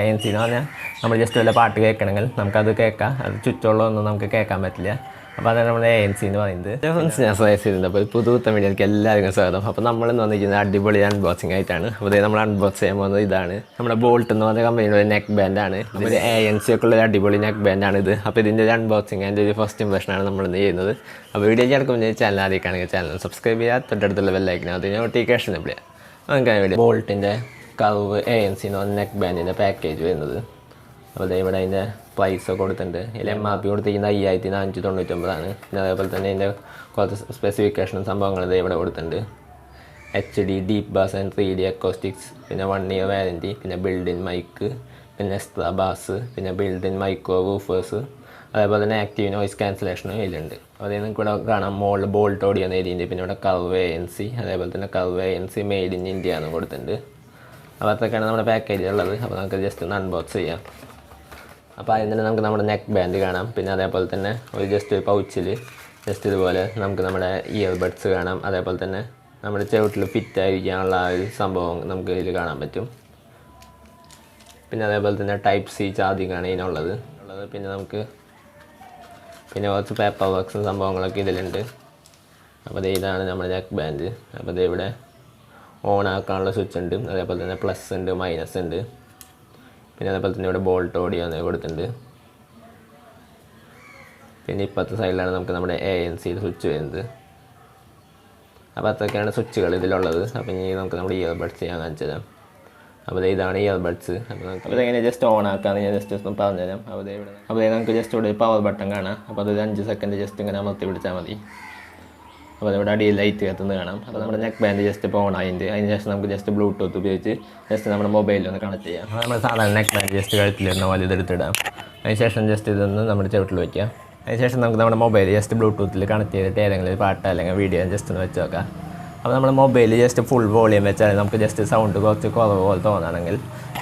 ANC എന്ന് പറഞ്ഞാൽ നമ്മൾ ജസ്റ്റ് വല്ല പാട്ട് കേൾക്കണമെങ്കിൽ നമുക്കത് കേൾക്കാം. അത് ചുറ്റുള്ളതൊന്നും നമുക്ക് കേൾക്കാൻ പറ്റില്ല. അപ്പോൾ അതാണ് നമ്മുടെ ANC എന്ന് പറയുന്നത്. ഞാൻ സജസ്റ്റ് ചെയ്തിട്ടുണ്ട്. അപ്പോൾ പുതുത്ത വീഡിയോക്ക് എല്ലാവർക്കും സ്വാഗതം. അപ്പോൾ നമ്മളെന്ന് വന്നിരിക്കുന്നത് അടിപൊളി അൺബോക്സിങ് ആയിട്ടാണ്. അപ്പോൾ നമ്മൾ അൺബോക്സ് ചെയ്യാൻ പോകുന്നത് ഇതാണ്. നമ്മുടെ ബോൾട്ട് എന്ന് പറഞ്ഞ കമ്പനിയുടെ ഒരു നെക്ക് ബാൻഡാണ്. ഇതൊരു ANC ഒക്കെ ഉള്ള അടിപൊളി നെക്ക് ബാൻഡാണ് ഇത്. അപ്പോൾ ഇതിൻ്റെ ഒരു അൺബോക്സിങ് അതിൻ്റെ ഒരു ഫസ്റ്റ് ഇംപ്രഷനാണ് നമ്മളിന്ന് ചെയ്യുന്നത്. അപ്പോൾ വീഡിയോ കിടക്കുമ്പോൾ ചാനൽ ആദ്യമാണെങ്കിൽ ചാനൽ സബ്സ്ക്രൈബ് ചെയ്യുക, തൊട്ടടുത്തുള്ള ബെല്ലൈക്കൻ അത് നോട്ടിഫിക്കേഷൻ എപ്പിടുക. അങ്ങനെ വീഡിയോ ബോൾട്ടിൻ്റെ കർവ് ANC എന്ന് പറഞ്ഞ നെക്ക് ബാൻഡിൻ്റെ പാക്കേജ് വരുന്നത്. അപ്പോൾ ഇവിടെ അതിൻ്റെ പ്രൈസ് കൊടുത്തിട്ടുണ്ട്. ഇതിൽ MRP കൊടുത്തിരിക്കുന്നത് 5499 പിന്നെ അതേപോലെ തന്നെ ഇതിൻ്റെ കുറച്ച് സ്പെസിഫിക്കേഷനും സംഭവങ്ങൾ ഇവിടെ കൊടുത്തിട്ടുണ്ട്. HD deep bass and 3D acoustics, പിന്നെ 1 year വാരൻറ്റി, പിന്നെ ബിൽഡ് ഇൻ മൈക്ക്, പിന്നെ എക്സ്ട്രാ ബാസ്, പിന്നെ ബിൽഡ് ഇൻ മൈക്രോ വൂഫേഴ്സ്, അതേപോലെ തന്നെ ആക്റ്റീവ് നോയിസ് ക്യാൻസലേഷനും ഇതിലുണ്ട്. അതേ നിങ്ങൾക്ക് ഇവിടെ കാണാം മോളിൽ ബോൾട്ട് ഓഡിയോ എഴുതിയിട്ടുണ്ട്. പിന്നെ ഇവിടെ കർവ് ANC, അതേപോലെ തന്നെ curve ANC made in India എന്നും കൊടുത്തിട്ടുണ്ട്. അപ്പോൾ അതൊക്കെയാണ് നമ്മുടെ പാക്കേജ് ഉള്ളത്. അപ്പോൾ നമുക്ക് ജസ്റ്റ് ഒന്ന് അൺബോക്സ് ചെയ്യാം. അപ്പോൾ അതിൽ തന്നെ നമുക്ക് നമ്മുടെ നെക്ക് ബാൻഡ് കാണാം. പിന്നെ അതേപോലെ തന്നെ ഒരു ജസ്റ്റ് പൗച്ചിൽ ജസ്റ്റ് ഇതുപോലെ നമുക്ക് നമ്മുടെ ഇയർബഡ്സ് കാണാം. അതേപോലെ തന്നെ നമ്മുടെ ചവിട്ടിൽ ഫിറ്റ് ആയിരിക്കാനുള്ള ആ ഒരു സംഭവം നമുക്ക് ഇതിൽ കാണാൻ പറ്റും. പിന്നെ അതേപോലെ തന്നെ Type-C ചാർജിങ്ങാണ് ഇതിനുള്ളത്. പിന്നെ നമുക്ക് പിന്നെ കുറച്ച് പേപ്പർ വർക്ക്സും സംഭവങ്ങളൊക്കെ ഇതിലുണ്ട്. അപ്പോൾ ഇതാണ് നമ്മുടെ നെക്ക് ബാൻഡ്. അപ്പോൾ ഇവിടെ ഓൺ ആക്കാനുള്ള സ്വിച്ച് ഉണ്ട്. അതേപോലെ തന്നെ പ്ലസ് ഉണ്ട്, മൈനസ് ഉണ്ട്. പിന്നെ അതേപോലെ തന്നെ ഇവിടെ ബോൾട്ട് ഓഡിയോ കൊടുത്തിട്ടുണ്ട്. പിന്നെ ഇപ്പോഴത്തെ സൈഡിലാണ് നമുക്ക് നമ്മുടെ ANC സ്വിച്ച് വരുന്നത്. അപ്പോൾ അതൊക്കെയാണ് സ്വിച്ചുകൾ ഇതിലുള്ളത്. അപ്പോൾ ഇനി നമുക്ക് നമ്മുടെ ഇയർബഡ്സ് ചെയ്യാൻ കാണിച്ചു തരാം. അപ്പോൾ ഇതാണ് ഇയർബഡ്സ്. അപ്പോൾ ഇതെങ്ങനെ ജസ്റ്റ് ഓൺ ആക്കാമെന്ന് ഞാൻ ജസ്റ്റ് ഒന്ന് പറഞ്ഞുതരാം. അപ്പോൾ നമുക്ക് ജസ്റ്റ് ഇവിടെ പവർ ബട്ടൺ കാണാം. അപ്പോൾ അത് 5 സെക്കൻഡ് ജസ്റ്റ് ഇങ്ങനെ അമർത്തി പിടിച്ചാൽ മതി. അപ്പോൾ ഇവിടെ അടിയിൽ ലൈറ്റ് കത്തുന്നത് കാണാം. അപ്പോൾ നമ്മുടെ നെക്ക് ബാൻഡ് ജസ്റ്റ് ഇപ്പോൾ ഓൺ ആയിട്ട് അതിന് ശേഷം നമുക്ക് ജസ്റ്റ് ബ്ലൂടൂത്ത് ഉപയോഗിച്ച് ജസ്റ്റ് നമ്മുടെ മൊബൈലിൽ ഒന്ന് കണക്ട് ചെയ്യാം. നമ്മൾ സാധാരണ നെക്ക് ബാൻഡ് ജസ്റ്റ് കഴുത്തിലിടുന്ന പോലെ ഇതെടുത്തിടാം. അതിന് ശേഷം ജസ്റ്റ് ഇതൊന്ന് നമ്മുടെ ചവിട്ടിൽ വയ്ക്കാം. അതിന് ശേഷം നമുക്ക് നമ്മുടെ മൊബൈൽ ജസ്റ്റ് ബ്ലൂടൂത്തിൽ കണക്ട് ചെയ്തിട്ട് ഏതെങ്കിലും ഒരു പാട്ട് അല്ലെങ്കിൽ വീഡിയോ ജസ്റ്റ് ഒന്ന് വെച്ച് നോക്കാം. അപ്പോൾ നമ്മുടെ മൊബൈൽ ജസ്റ്റ് ഫുൾ വോളിയം വെച്ചാൽ നമുക്ക് ജസ്റ്റ് സൗണ്ട് കുറച്ച് കുറവ് പോലെ തോന്നുകയാണെങ്കിൽ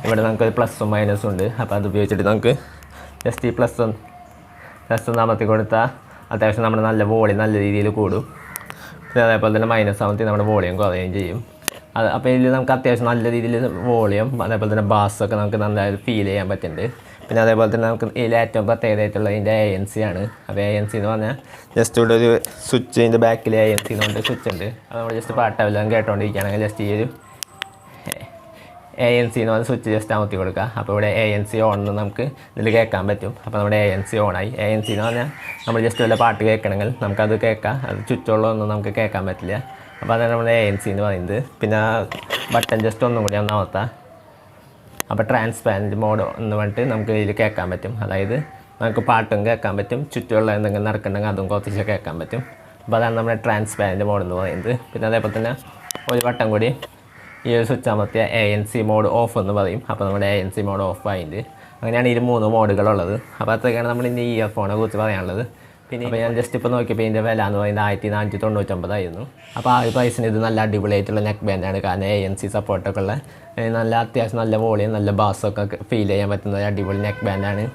ഇവിടെ നമുക്ക് പ്ലസ്സും മൈനസും ഉണ്ട്. അപ്പോൾ അത് ഉപയോഗിച്ചിട്ട് നമുക്ക് ജസ്റ്റ് ഈ പ്ലസ് ഒന്ന് അമർത്തി കൊടുത്താൽ അത്യാവശ്യം നമ്മുടെ നല്ല വോളിയം നല്ല രീതിയിൽ കൂടും. പിന്നെ അതേപോലെ തന്നെ മൈനസ് ആകുമ്പോൾ നമ്മുടെ വോളിയം കുറയുകയും ചെയ്യും. അപ്പോൾ ഇതിൽ നമുക്ക് അത്യാവശ്യം നല്ല രീതിയിൽ വോളിയം അതേപോലെ തന്നെ ബാസൊക്കെ നമുക്ക് നന്നായിട്ട് ഫീൽ ചെയ്യാൻ പറ്റുന്നുണ്ട്. പിന്നെ അതേപോലെ തന്നെ നമുക്ക് ഇതിൽ ഏറ്റവും പ്രത്യേകതയായിട്ടുള്ള ഇതിൻ്റെ ANC ആണ്. അപ്പോൾ ANC എന്ന് പറഞ്ഞാൽ ജസ്റ്റ് ഇവിടെ ഒരു സ്വിച്ച് ഇതിൻ്റെ ബാക്കിൽ ANC എന്നുകൊണ്ട് സ്വിച്ച് ഉണ്ട്. അത് നമ്മൾ ജസ്റ്റ് പാട്ടെല്ലാം കേട്ടോണ്ടിരിക്കുകയാണെങ്കിൽ ജസ്റ്റ് ഈ ഒരു ANC എന്ന് പറഞ്ഞ സ്വിച്ച് ജസ്റ്റ് അമർത്തി കൊടുക്കുക. അപ്പോൾ ഇവിടെ ANC ഓൺ എന്ന് നമുക്ക് ഇതിൽ കേൾക്കാൻ പറ്റും. അപ്പോൾ നമ്മുടെ ANC ഓണായി. ANC എന്ന് പറഞ്ഞാൽ നമ്മൾ ജസ്റ്റ് വല്ല പാട്ട് കേൾക്കണമെങ്കിൽ നമുക്കത് കേൾക്കാം. അത് ചുറ്റുള്ളതൊന്നും നമുക്ക് കേൾക്കാൻ പറ്റില്ല. അപ്പോൾ അതാണ് നമ്മുടെ ANC എന്ന് പറയുന്നത്. പിന്നെ ബട്ടൺ ജസ്റ്റ് ഒന്നും കൂടി ഒന്ന് അമർത്താം. അപ്പോൾ ട്രാൻസ്പാരൻറ്റ് മോഡ് എന്ന് പറഞ്ഞിട്ട് നമുക്ക് ഇതിൽ കേൾക്കാൻ പറ്റും. അതായത് നമുക്ക് പാട്ടും കേൾക്കാൻ പറ്റും, ചുറ്റുമുള്ള എന്തെങ്കിലും നടക്കണമെങ്കിൽ അതും കുറച്ച് കേൾക്കാൻ പറ്റും. അപ്പോൾ അതാണ് നമ്മുടെ ട്രാൻസ്പാരൻറ്റ് മോഡ് എന്ന് പറയുന്നത്. പിന്നെ അതേപോലെ തന്നെ ഒരു വട്ടം കൂടി ഈ ഒരു സ്വിച്ച് അമർത്തിയ ANC മോഡ് ഓഫ് എന്ന് പറയും. അപ്പോൾ നമ്മുടെ ANC മോഡ് ഓഫ് ആയിട്ട് അങ്ങനെയാണ് ഈ 3 മോഡുകളുള്ളത്. അപ്പോൾ അതൊക്കെയാണ് നമ്മൾ ഇനി ഇയർഫോണിനെ കുറിച്ച് പറയാനുള്ളത്. പിന്നെ അപ്പോൾ ഞാൻ ജസ്റ്റ് ഇപ്പോൾ നോക്കിയപ്പോൾ ഇതിൻ്റെ വില എന്ന് പറയുന്നത് 1499 ആയിരുന്നു. അപ്പോൾ ആ ഒരു പ്രൈസിന് ഇത് നല്ല അടിപൊളിയായിട്ടുള്ള നെക്ക് ബാൻഡാണ്. കാരണം ANC സപ്പോർട്ടൊക്കെ ഉള്ള നല്ല അത്യാവശ്യം നല്ല വോളിയം നല്ല ബാസൊക്കെ ഫീൽ ചെയ്യാൻ പറ്റുന്ന ഒരു അടിപൊളി നെക്ക് ബാൻഡാണ്.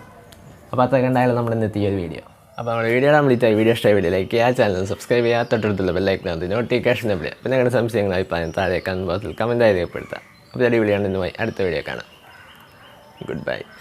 അപ്പോൾ അതൊക്കെ ഉണ്ടായാലും നമ്മൾ ഇന്നത്തെ ഈ ഒരു വീഡിയോ. അപ്പോൾ നമ്മുടെ വീഡിയോ കംപ്ലീറ്റ് വീഡിയോ ഇഷ്ടമായി ലൈക്ക് ചെയ്യുക, ചാനൽ സബ്സ്ക്രൈബ് ചെയ്യുക, തൊട്ടടുത്തുള്ള ബെല്ലൈക്കൻ നോട്ടിഫിക്കേഷൻ എപ്പിടുക. പിന്നെ നിങ്ങളുടെ സംശയങ്ങൾ അഭിപ്രായം താഴെ കമൻറ്റ് ബോക്സിൽ കമൻറ്റായി രേഖപ്പെടുത്തുക. അപ്പോൾ അടിപൊളിയാണ് ഇന്നുമായി അടുത്ത വീഡിയോ കാണാം. Good bye.